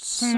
Struck.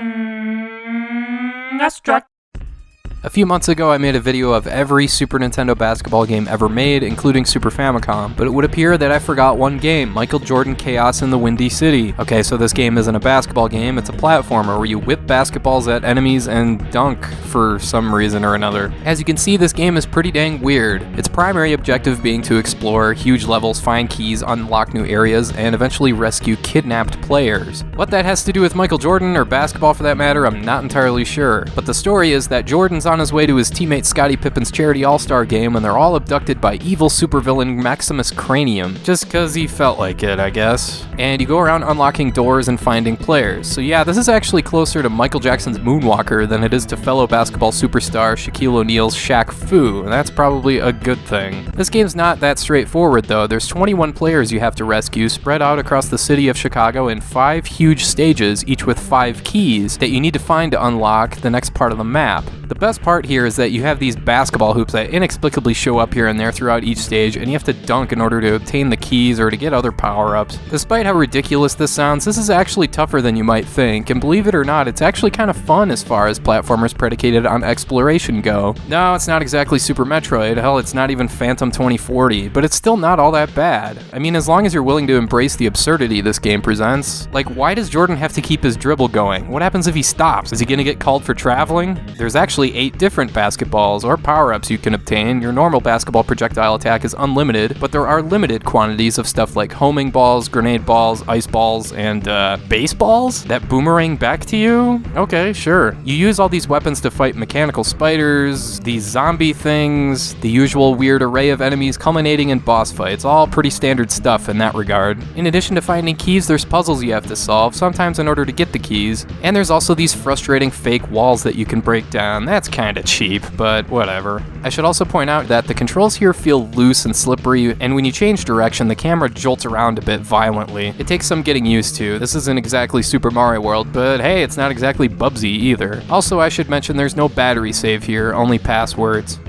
A few months ago, I made a video of every Super Nintendo basketball game ever made, including Super Famicom, but it would appear that I forgot one game, Michael Jordan Chaos in the Windy City. Okay, so this game isn't a basketball game, it's a platformer where you whip basketballs at enemies and dunk for some reason or another. As you can see, this game is pretty dang weird. Its primary objective being to explore huge levels, find keys, unlock new areas, and eventually rescue kidnapped players. What that has to do with Michael Jordan, or basketball for that matter, I'm not entirely sure. But the story is that Jordan's on his way to his teammate Scottie Pippen's charity all-star game when they're all abducted by evil supervillain Maximus Cranium, just cause he felt like it, I guess. And you go around unlocking doors and finding players. So yeah, this is actually closer to Michael Jackson's Moonwalker than it is to fellow basketball superstar Shaquille O'Neal's Shaq Fu, and that's probably a good thing. This game's not that straightforward though. There's 21 players you have to rescue, spread out across the city of Chicago in 5 huge stages, each with 5 keys that you need to find to unlock the next part of the map. The best part here is that you have these basketball hoops that inexplicably show up here and there throughout each stage, and you have to dunk in order to obtain the keys or to get other power-ups. Despite how ridiculous this sounds, this is actually tougher than you might think, and believe it or not, it's actually kind of fun as far as platformers predicated on exploration go. No, it's not exactly Super Metroid, hell, it's not even Phantom 2040, but it's still not all that bad. I mean, as long as you're willing to embrace the absurdity this game presents. Like, why does Jordan have to keep his dribble going? What happens if he stops? Is he gonna get called for traveling? There's actually 8 different basketballs or power-ups you can obtain. Your normal basketball projectile attack is unlimited, but there are limited quantities of stuff like homing balls, grenade balls, ice balls, and baseballs that boomerang back to you? Okay, sure. You use all these weapons to fight mechanical spiders, these zombie things, the usual weird array of enemies culminating in boss fights, all pretty standard stuff in that regard. In addition to finding keys, there's puzzles you have to solve, sometimes in order to get the keys, and there's also these frustrating fake walls that you can break down. That's kinda cheap, but whatever. I should also point out that the controls here feel loose and slippery, and when you change direction, the camera jolts around a bit violently. It takes some getting used to. This isn't exactly Super Mario World, but hey, it's not exactly Bubsy either. Also, I should mention there's no battery save here, only passwords.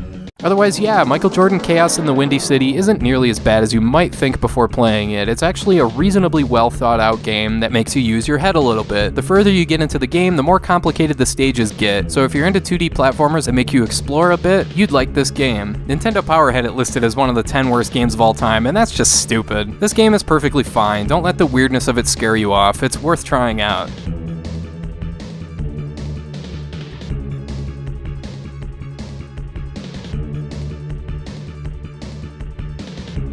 Otherwise, yeah, Michael Jordan Chaos in the Windy City isn't nearly as bad as you might think before playing it. It's actually a reasonably well thought out game that makes you use your head a little bit. The further you get into the game, the more complicated the stages get. So if you're into 2D platformers that make you explore a bit, you'd like this game. Nintendo Power had it listed as one of the 10 worst games of all time, and that's just stupid. This game is perfectly fine. Don't let the weirdness of it scare you off. It's worth trying out.